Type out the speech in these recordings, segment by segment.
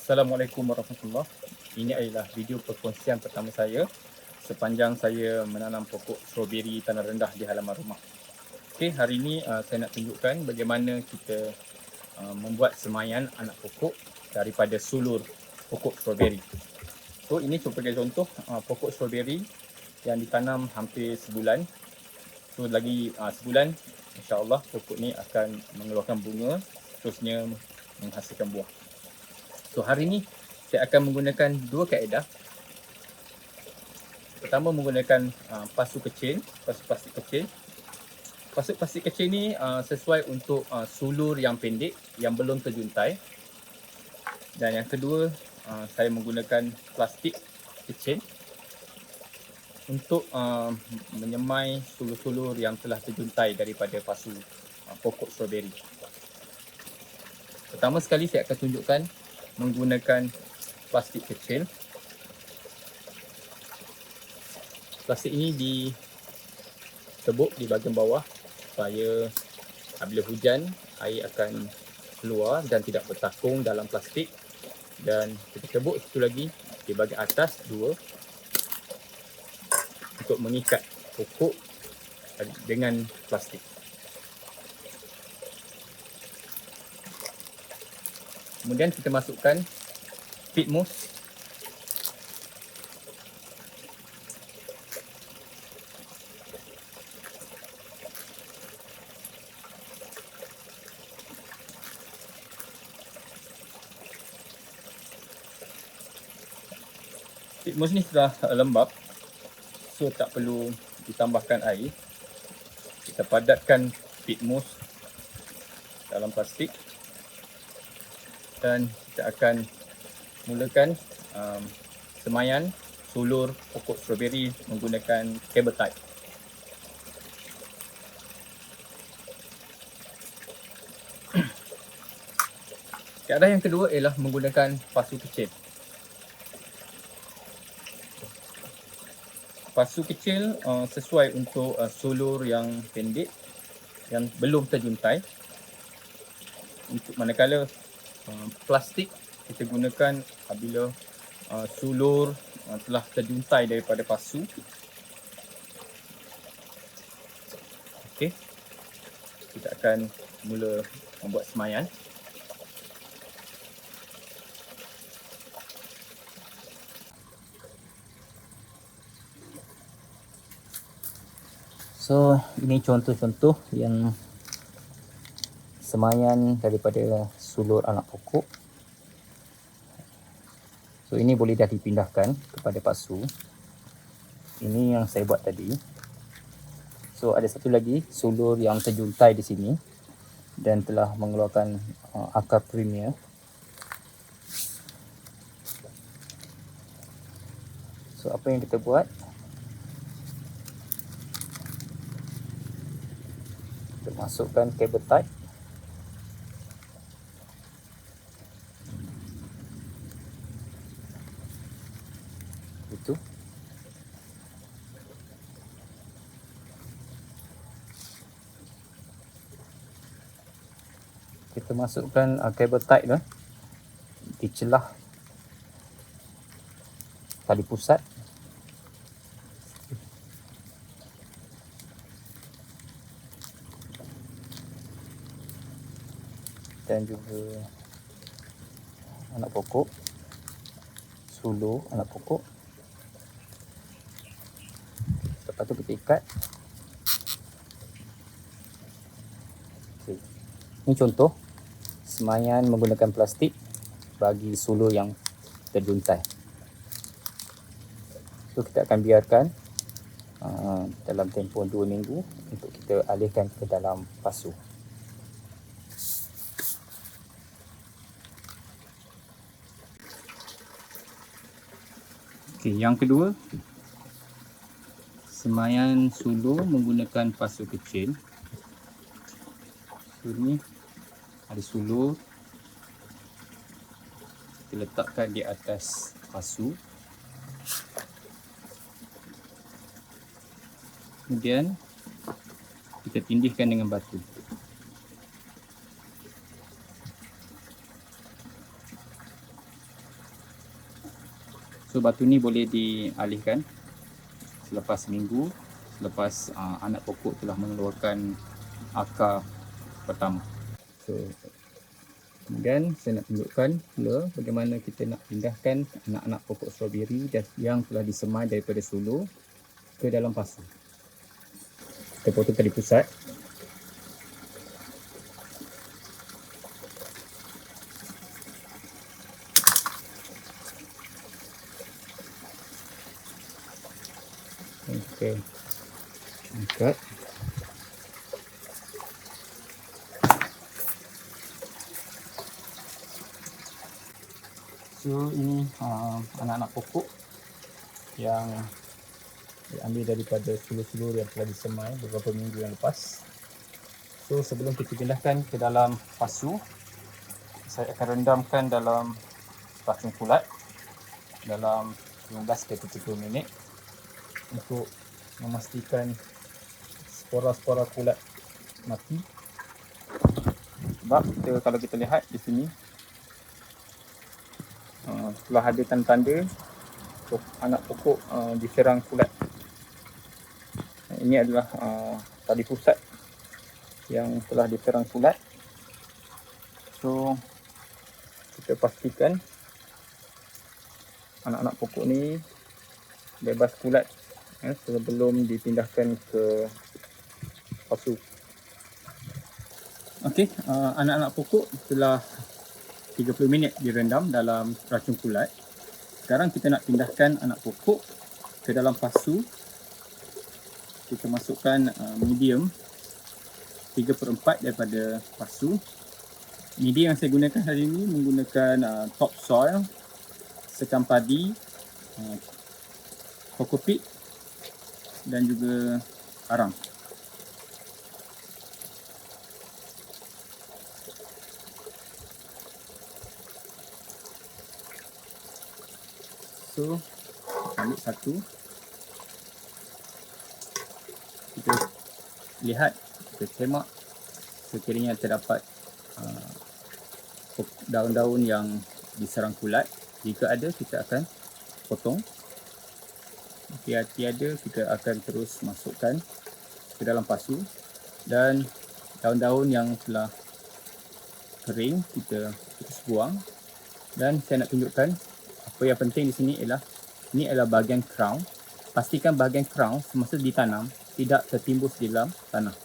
Assalamualaikum warahmatullahi. Ini adalah video perkongsian pertama saya sepanjang saya menanam pokok strawberry tanah rendah di halaman rumah. Okey, hari ini saya nak tunjukkan bagaimana kita membuat semaian anak pokok daripada sulur pokok strawberry. So ini sebagai contoh pokok strawberry yang ditanam hampir sebulan. So lagi sebulan insya-Allah pokok ni akan mengeluarkan bunga, terusnya menghasilkan buah. So hari ni saya akan menggunakan dua kaedah. Pertama menggunakan pasu kecil, pasu plastik kecil. Pasu plastik kecil ni sesuai untuk sulur yang pendek yang belum terjuntai. Dan yang kedua saya menggunakan plastik kecil untuk menyemai sulur-sulur yang telah terjuntai daripada pasu pokok strawberry. Pertama sekali saya akan tunjukkan menggunakan plastik kecil. Plastik ini ditebuk di bahagian bawah supaya apabila hujan air akan keluar dan tidak bertakung dalam plastik, dan kita tebuk satu lagi di bahagian atas dua untuk mengikat pokok dengan plastik. Kemudian kita masukkan peat moss. Peat moss ni sudah lembab, so tak perlu ditambahkan air. Kita padatkan peat moss dalam plastik dan kita akan mulakan semaian sulur pokok strawberry menggunakan cable tie. Kaedah yang kedua ialah menggunakan pasu kecil. Pasu kecil sesuai untuk sulur yang pendek yang belum terjuntai. Untuk manakala plastik kita gunakan apabila sulur telah terjuntai daripada pasu. Okey, kita akan mula membuat semaian. So ini contoh-contoh yang semaian daripada sulur anak pokok. So ini boleh dah dipindahkan kepada pasu. Ini yang saya buat tadi. So ada satu lagi sulur yang terjuntai di sini dan telah mengeluarkan akar premier. So apa yang kita buat? Kita masukkan cable tie. Itu. Kita masukkan cable tie tu di celah tali pusat. Dan juga anak pokok, sulur anak pokok. Lepas tu kita ikat. Okay. Ini contoh semaian menggunakan plastik bagi sulur yang terjuntai. So kita akan biarkan dalam tempoh 2 minggu untuk kita alihkan ke dalam pasu. Okey, yang kedua, semaian sulur menggunakan pasu kecil. So ni ada sulur, kita letakkan di atas pasu. Kemudian kita tindihkan dengan batu. So batu ni boleh dialihkan selepas seminggu, selepas anak pokok telah mengeluarkan akar pertama. So kemudian saya nak tunjukkan pula bagaimana kita nak pindahkan anak-anak pokok strawberry yang telah disemai daripada solo ke dalam pasu. Kita potongkan di pusat. Kita angkat. So ini anak-anak pokok yang diambil daripada sulur-sulur yang telah disemai beberapa minggu yang lepas. So sebelum kita pindahkan ke dalam pasu, saya akan rendamkan dalam racun kulat dalam 15 ke 30 minit untuk memastikan spora-spora kulat mati. Sebab kalau kita lihat di sini telah ada tanda-tanda anak pokok diserang kulat. Ini adalah tali pusat yang telah diserang kulat. So kita pastikan anak-anak pokok ni bebas kulat sebelum dipindahkan ke pasu. Okey, anak-anak pokok telah 30 minit direndam dalam racun kulat. Sekarang kita nak pindahkan anak pokok ke dalam pasu. Kita masukkan medium 3/4 daripada pasu. Media yang saya gunakan hari ini menggunakan topsoil, sekam padi, kokopit dan juga arang. So, ambil satu. Kita lihat, kita semak sekiranya terdapat daun-daun yang diserang kulat. Jika ada, kita akan potong. Jika tiada, kita akan terus masukkan ke dalam pasu. Dan daun-daun yang telah kering, kita terus buang. Dan saya nak tunjukkan apa yang penting di sini ialah ini adalah bahagian crown. Pastikan bahagian crown semasa ditanam tidak tertimbus di dalam tanah.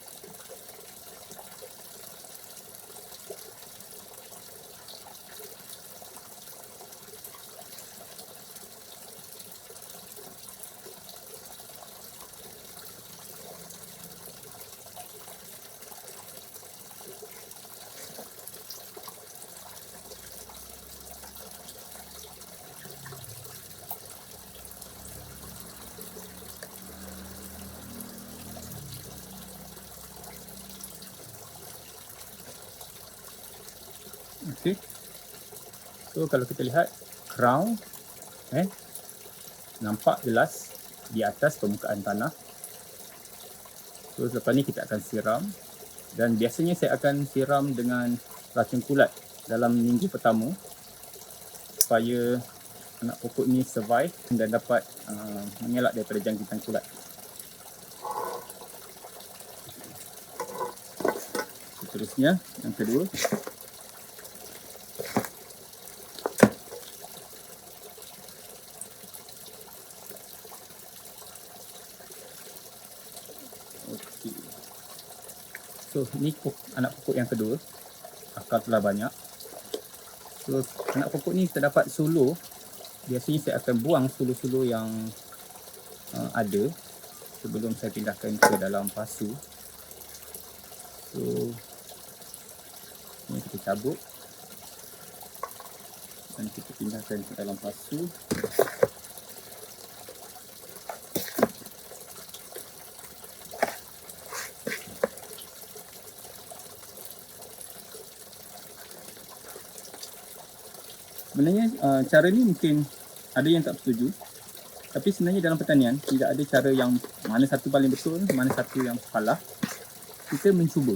Okey. So kalau kita lihat crown nampak jelas di atas permukaan tanah. So selepas ni kita akan siram, dan biasanya saya akan siram dengan racun kulat dalam minggu pertama supaya anak pokok ni survive dan dapat mengelak daripada jangkitan kulat. Seterusnya yang kedua, so ni anak pokok yang kedua, akar telah banyak. So anak pokok ni terdapat solo. Biasanya saya akan buang solo-solo yang ada sebelum saya pindahkan ke dalam pasu. So ni kita cabut dan kita pindahkan ke dalam pasu. Sebenarnya cara ni mungkin ada yang tak setuju, tapi sebenarnya dalam pertanian tidak ada cara yang mana satu paling betul, mana satu yang salah. Kita mencuba.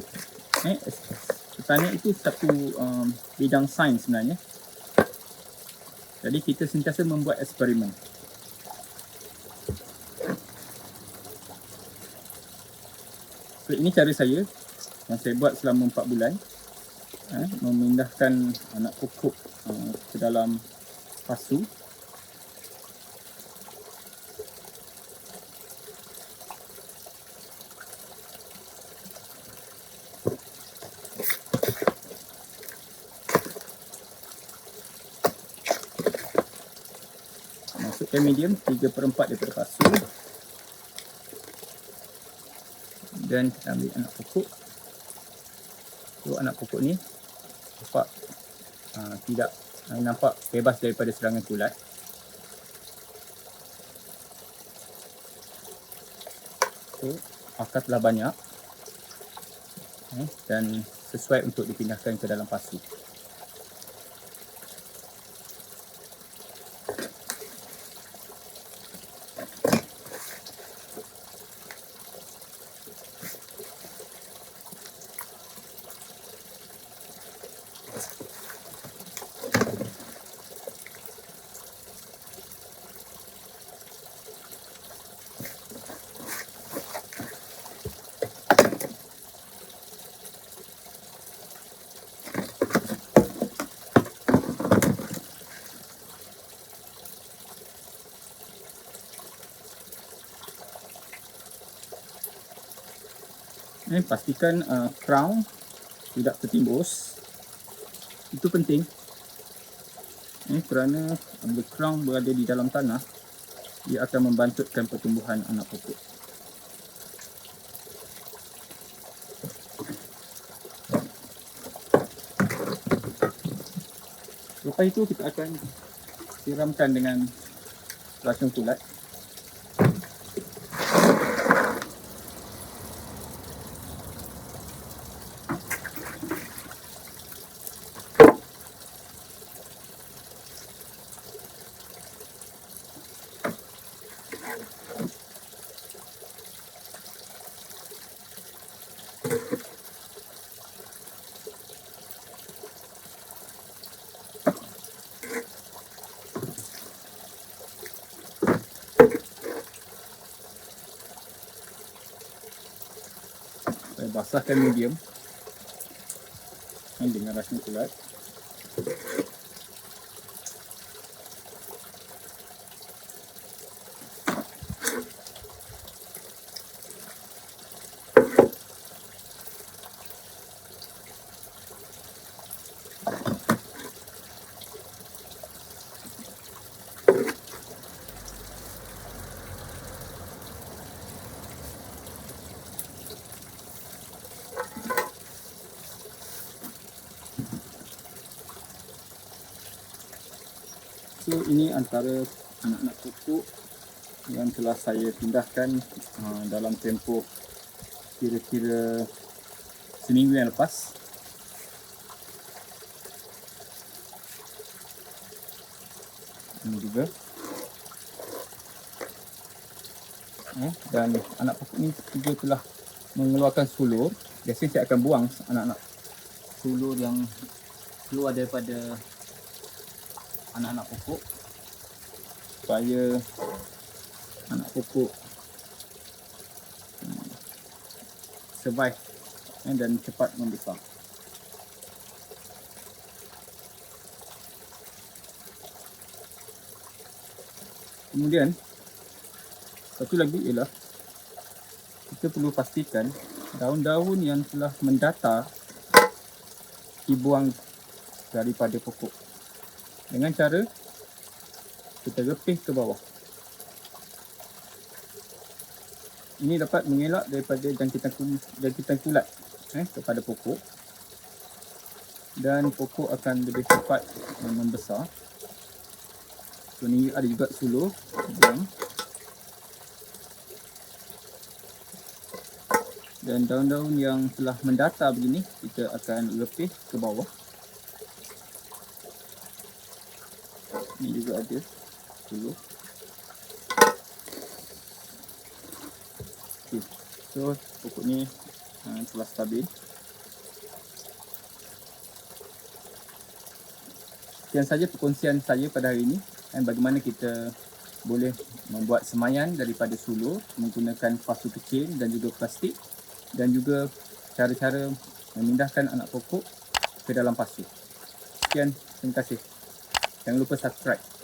Pertanian itu satu bidang sains sebenarnya. Jadi kita sentiasa membuat eksperimen. So, ini cara saya yang saya buat selama 4 bulan, memindahkan anak pokok ke dalam pasu. Masukkan medium 3/4 daripada pasu. Dan kita ambil anak pokok. So, anak pokok ni nampak bebas daripada serangan kulat. So, akar telah banyak dan sesuai untuk dipindahkan ke dalam pasu. Pastikan crown tidak tertimbus. Itu penting. Kerana bila crown berada di dalam tanah, ia akan membantutkan pertumbuhan anak pokok. Lepas itu kita akan siramkan dengan racun kulat. Saya basahkan medium dengan racun kulat. So, ini antara anak-anak pokok yang telah saya pindahkan dalam tempoh kira-kira seminggu yang lepas. Ini juga. Dan anak pokok ni juga telah mengeluarkan sulur. Biasanya saya akan buang anak-anak sulur yang keluar daripada anak-anak pokok supaya anak pokok survive dan cepat membesar. Kemudian satu lagi ialah kita perlu pastikan daun-daun yang telah mendata dibuang daripada pokok dengan cara kita repih ke bawah. Ini dapat mengelak daripada jangkitan kulat kepada pokok, dan pokok akan lebih cepat membesar. So, ni ada juga sulur buang. Dan daun-daun yang telah mendata begini kita akan repih ke bawah. Ini juga ada sulur. Okay. So, pokok ni telah stabil. sekian saja perkongsian saya pada hari ini, dan bagaimana kita boleh membuat semayan daripada sulur menggunakan pasu kecil dan juga plastik, dan juga cara-cara memindahkan anak pokok ke dalam pasu. Sekian, terima kasih. Jangan lupa subscribe.